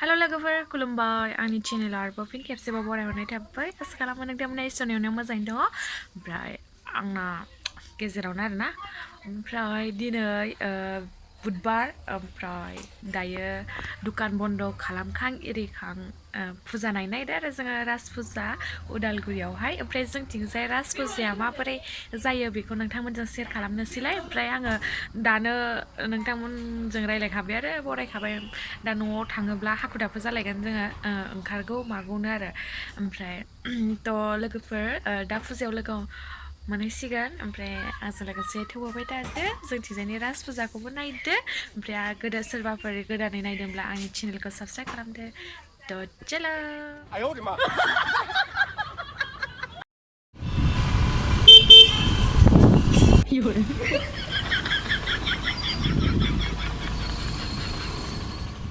Halo logoफोर खुलुमबाय आंनि channel आरोबाव फिन खेबसेबाव बरायहरनाय थाबाय आसा खालामो नोंथांमोना इसोरनियावनो मोजाङै दङ ओमफ्राय आंना गेजेरावनो आरोना ओमफ्राय दिनै बुधबार ओमफ्राय दायो दुकान बन्द खालामखां एरिखां फुजा नायनायदो आरो जोङो राज फुजा उदालगुरियावहाय ओमफ्राय जोंथिंजाय राज फुजाया माबोरै जायो बेखौ नोंथांमोनजों शेयार खालामनोसैलाय ओमफ्राय आङो दानो नोंथांमोनजों रायलायखाबाय आरो बरायखाबाय दा न'आव थाङोब्ला हाखु दाखु जालायगोन जोङो ओंखारगौ मागौनो आरो ओमफ्राय थ' लोगोफोर दा फुजायाव लोगो मोनहैसिगोन ओमफ्राय आंजों लोगोसे थेवबोबाय थादो जोंथिंजायनि राज फुजाखौबो नायदो ओमफ्राय गोदो सोरबाफोर गोदानै नायदोंब्ला आंनि चेनेलखौ साबसक्राइब खालामदो थ' चलो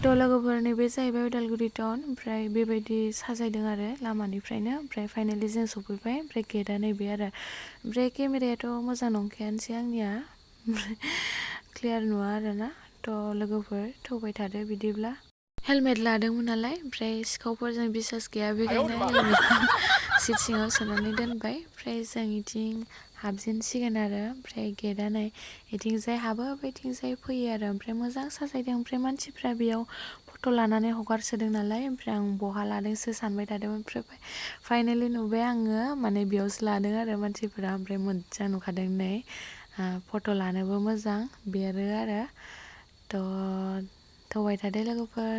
थ' लोगोफोरनि बे जाहैबाय उदालगुरि टाउन ओमफ्राय बेबायदि साजायदों आरो लामानिफ्रायनो ओमफ्राय फाइनालि जों सफैबाय ओमफ्राय गेटआ नैबे आरो ओमफ्राय केमेरायाथ' मोजां नंखायानोसै आंनिया ओमफ्राय क्लियार नुवा आरोना थ' लोगोफोर थौबाय थादो बिदिब्ला हेलमेट लादोंमोन नालाय ओमफ्राय सिखावफोरजों बिसास गैया बेखायनो हेलमेटखौ सिट सिङाव सोनानै दोनबाय ओमफ्राय जों इथिं हाबजेनसिगोन आरो ओमफ्राय गेटआ नै इथिंजाय हाबो बैथिंजाय फैयो आरो ओमफ्राय मोजां साजायदों ओमफ्राय मानसिफ्रा बेयाव फट' लानानै हगारसोदों नालाय ओमफ्राय आं बहा लादोंसो सानबाय थादोंमोन ओमफ्राय फाइनालि नुबाय आङो माने बेयावसो लादों आरो मानसिफोरा ओमफ्राय मोजां नुखादों नै फट' लानोबो मोजां बेरो आरो थ' थौबाय थादो लोगोफोर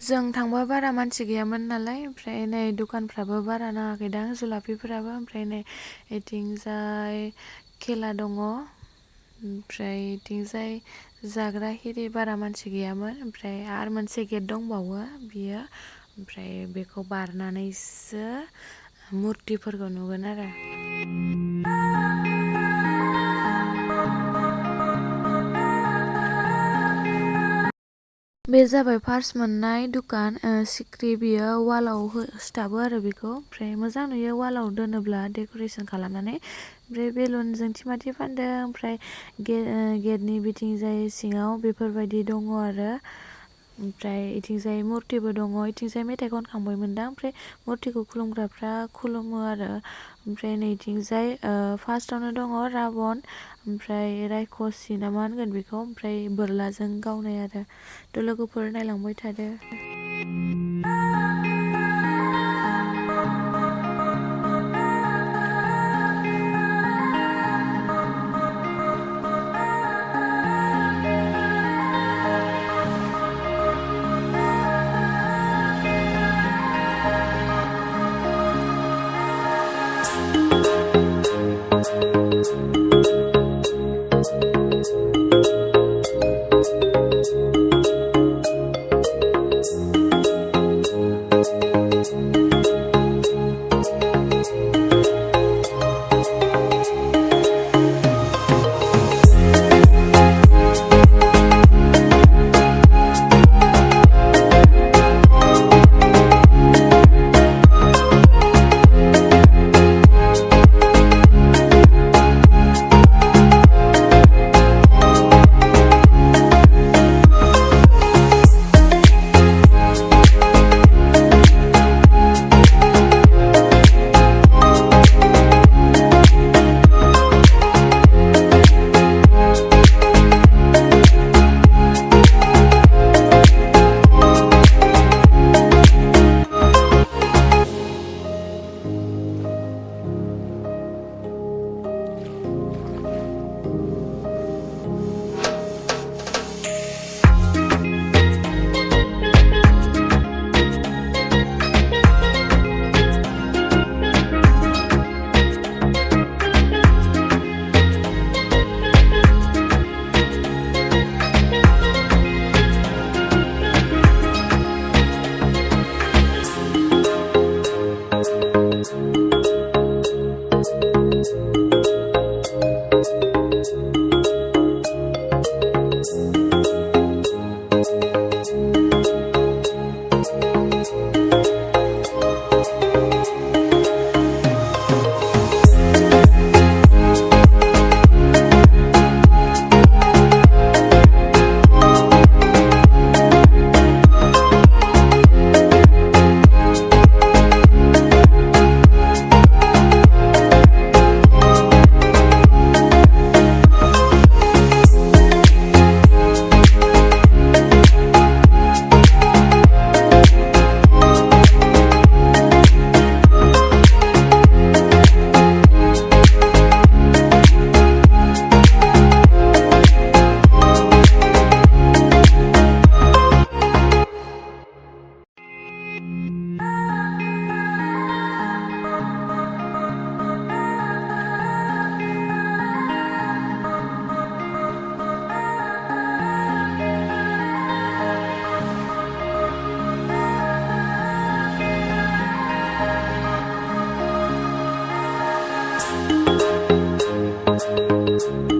जों थांबा बारा मानसि गैयामोन नालाय ओमफ्राय नै दुकानफ्राबो बारा नाङाखैदां जुलाफिफोराबो ओमफ्राय नै इथिंजाय खेला दङ ओमफ्राय इथिंजाय जाग्रा हिरि बारा मानसि गैयामोन ओमफ्राय आरो मोनसे गेट दंबावो बियो ओमफ्राय बेखौ बारनानैसो मुर्तिफोरखौ नुगोन आरो बे जाबाय फार्स्ट मोननाय दुकान सिक्रि बियो वालाव सिथाबो आरो बेखौ ओमफ्राय मोजां नुयो वालाव दोनोब्ला डेक'रेसन खालामनानै ओमफ्राय बेलुनजों थिमाथि फानदों ओमफ्राय गेटनि बिथिंजाय सिङाव बेफोरबायदि दङ आरो ओमफ्राय इथिंजाय मुर्तिबो दङ इथिंजाय मेथाइ खनखांबायमोनदां ओमफ्राय मुर्तिखौ खुलुमग्राफ्रा खुलुमो आरो ओमफ्राय नैथिंजाय फार्स्टआवनो दङ राबन ओमफ्राय रायखसि ना मा होनगोन बेखौ ओमफ्राय बोरलाजों गावनाय आरो थ' लोगोफोर नायलांबाय थादो Thank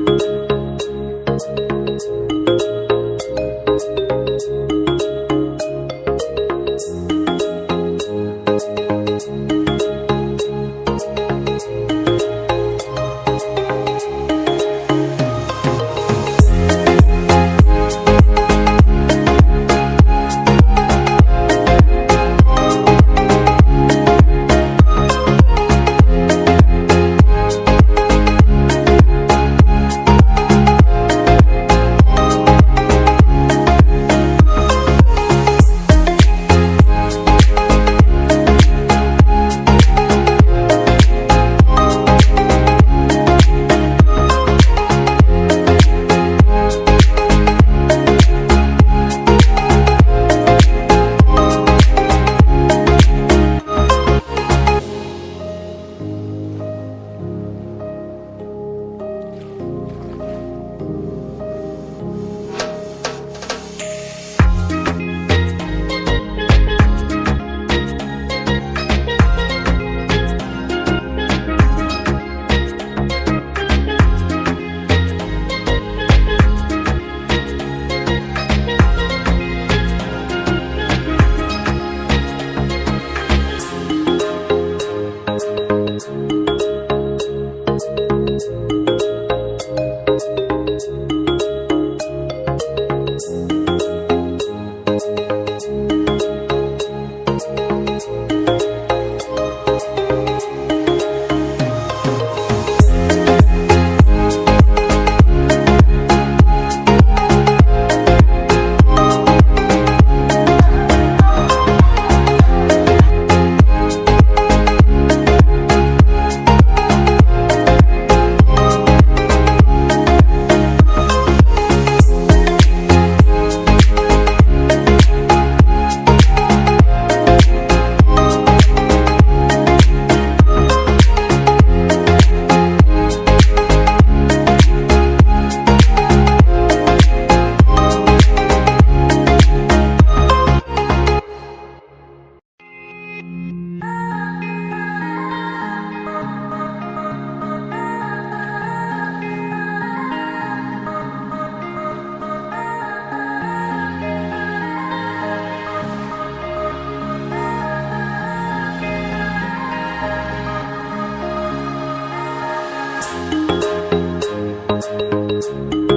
you.